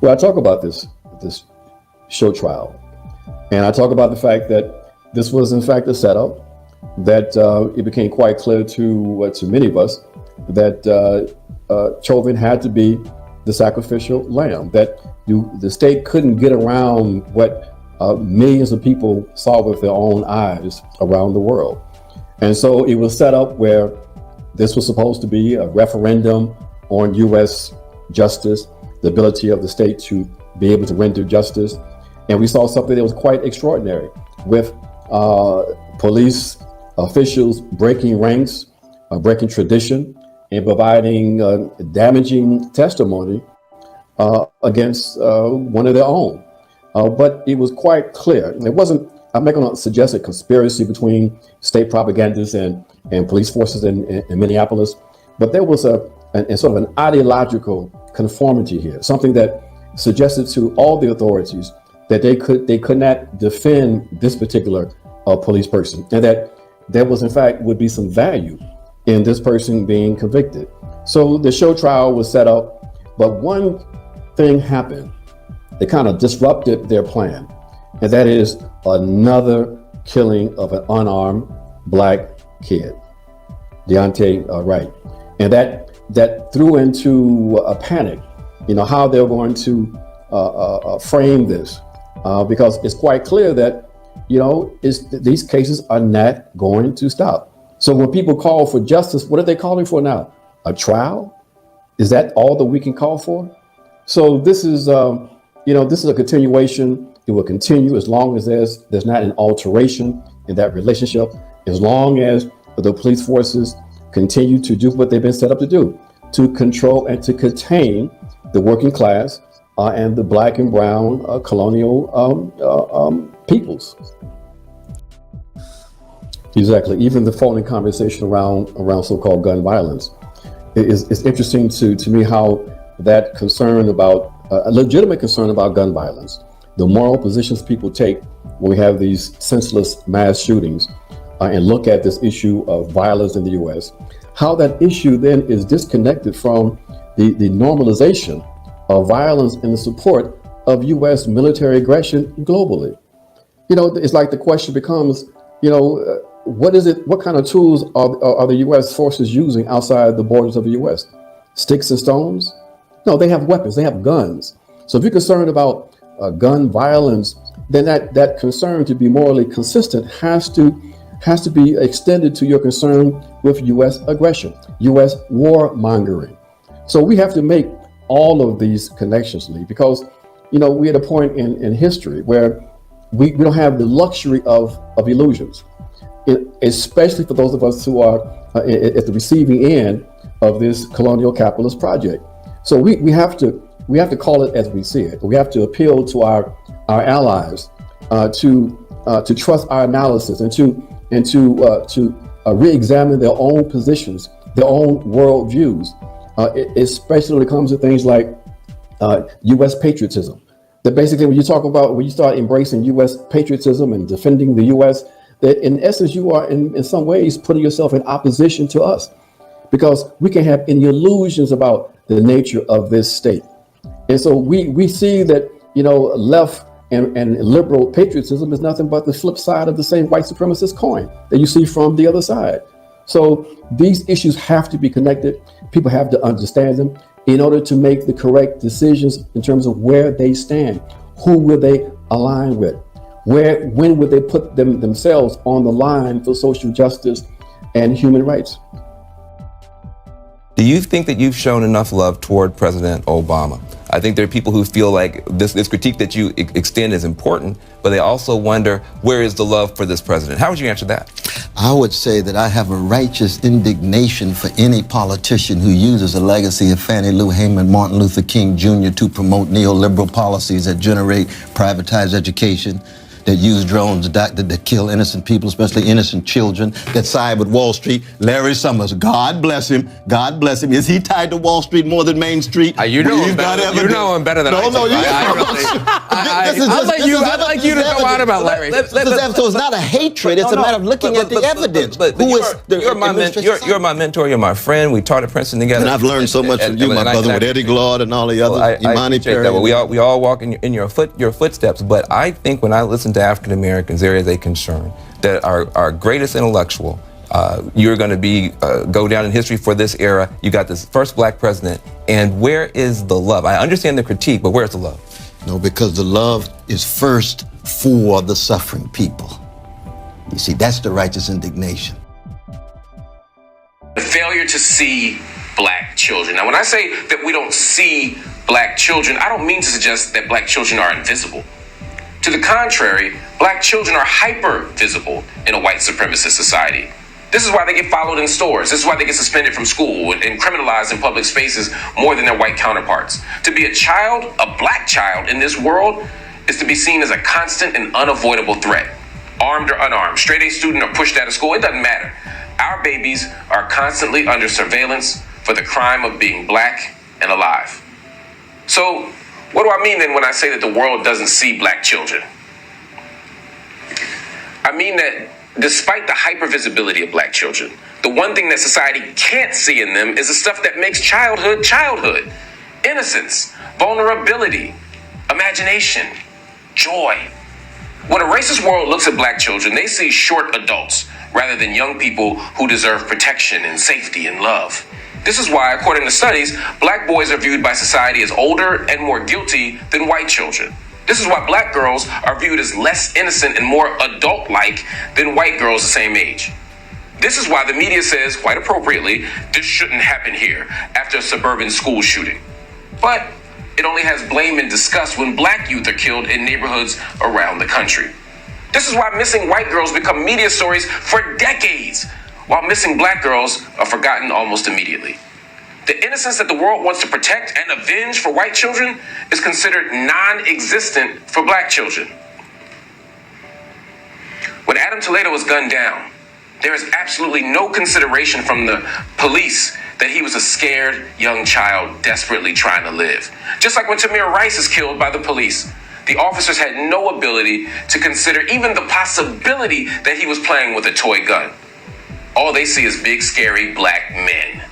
Well, I talk about this show trial, and I talk about the fact that this was in fact a setup. That it became quite clear to many of us that Chauvin had to be the sacrificial lamb. That the state couldn't get around what millions of people saw with their own eyes around the world, and so it was set up where this was supposed to be a referendum on U.S. justice, the ability of the state to be able to render justice. And we saw something that was quite extraordinary with police officials breaking ranks, breaking tradition, and providing damaging testimony against one of their own. But it was quite clear. It wasn't, I'm not going to suggest a conspiracy between state propagandists and police forces in Minneapolis, but there was a sort of an ideological conformity here, something that suggested to all the authorities that they could not defend this particular police person, and that there was in fact would be some value in this person being convicted. So the show trial was set up, but one thing happened that kind of disrupted their plan, and that is another killing of an unarmed black kid, Daunte Wright. And that threw into a panic, how they're going to frame this, because it's quite clear that, these cases are not going to stop. So when people call for justice, what are they calling for now? A trial? Is that all that we can call for? So this is, this is a continuation. It will continue as long as there's not an alteration in that relationship, as long as the police forces continue to do what they've been set up to do, to control and to contain the working class and the black and brown colonial peoples. Exactly. Even the phony conversation around so-called gun violence. It's interesting to me how that concern about a legitimate concern about gun violence, the moral positions people take when we have these senseless mass shootings, and look at this issue of violence in the U.S., how that issue then is disconnected from the normalization of violence and the support of U.S. military aggression globally. It's like the question becomes, what is it? What kind of tools are the U.S. forces using outside the borders of the U.S.? Sticks and stones? No, they have weapons. They have guns. So if you're concerned about gun violence, then that concern to be morally consistent has to be extended to your concern with U.S. aggression, U.S. warmongering. So we have to make all of these connections, Lee, because we're at a point in history where we don't have the luxury of illusions, especially for those of us who are at the receiving end of this colonial capitalist project. So we have to call it as we see it. We have to appeal to our allies to trust our analysis and to re-examine their own positions, their own world views, especially when it comes to things like U.S. patriotism. That basically when you start embracing U.S. patriotism and defending the U.S., that in essence you are in some ways putting yourself in opposition to us, because we can have any illusions about the nature of this state. And so we see that, left and liberal patriotism is nothing but the flip side of the same white supremacist coin that you see from the other side. So these issues have to be connected. People have to understand them in order to make the correct decisions in terms of where they stand. Who will they align with? When would they put themselves on the line for social justice and human rights? Do you think that you've shown enough love toward President Obama? I think there are people who feel like this critique that you extend is important, but they also wonder, where is the love for this president? How would you answer that? I would say that I have a righteous indignation for any politician who uses a legacy of Fannie Lou Hamer, Martin Luther King Jr. to promote neoliberal policies that generate privatized education, that use drones that kill innocent people, especially innocent children, that side with Wall Street. Larry Summers, God bless him. God bless him. Is he tied to Wall Street more than Main Street? You know him better than I do. No, I'd like you to go on about Larry. So it's not a hatred. It's a matter of looking at the evidence. You're my mentor. You're my friend. We taught at Princeton together. And I've learned so much from you, my brother, with Eddie Glaude and all the others. Imani Perry. We all walk in your footsteps. But I think when I listen to African Americans, there is a concern that our greatest intellectual, you're going to go down in history for this era. You got this first black president, and where is the love? I understand the critique, but where's the love? No, because the love is first for the suffering people. You see, that's the righteous indignation. The failure to see black children. Now, when I say that we don't see black children, I don't mean to suggest that black children are invisible. To the contrary, black children are hyper visible in a white supremacist society. This is why they get followed in stores. This is why they get suspended from school and criminalized in public spaces more than their white counterparts. To be a child, a black child in this world, is to be seen as a constant and unavoidable threat. Armed or unarmed, straight A student or pushed out of school, it doesn't matter. Our babies are constantly under surveillance for the crime of being black and alive. So, what do I mean then when I say that the world doesn't see black children? I mean that despite the hypervisibility of black children, the one thing that society can't see in them is the stuff that makes childhood. Innocence, vulnerability, imagination, joy. When a racist world looks at black children, they see short adults rather than young people who deserve protection and safety and love. This is why, according to studies, black boys are viewed by society as older and more guilty than white children. This is why black girls are viewed as less innocent and more adult-like than white girls the same age. This is why the media says, quite appropriately, this shouldn't happen here after a suburban school shooting. But it only has blame and disgust when black youth are killed in neighborhoods around the country. This is why missing white girls become media stories for decades, while missing black girls are forgotten almost immediately. The innocence that the world wants to protect and avenge for white children is considered non-existent for black children. When Adam Toledo was gunned down, there is absolutely no consideration from the police that he was a scared young child desperately trying to live. Just like when Tamir Rice is killed by the police, the officers had no ability to consider even the possibility that he was playing with a toy gun. All they see is big, scary black men.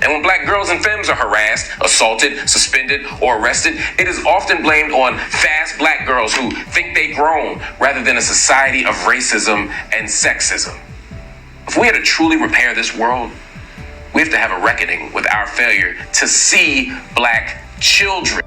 And when black girls and femmes are harassed, assaulted, suspended, or arrested, it is often blamed on fast black girls who think they grown rather than a society of racism and sexism. If we are to truly repair this world, we have to have a reckoning with our failure to see black children.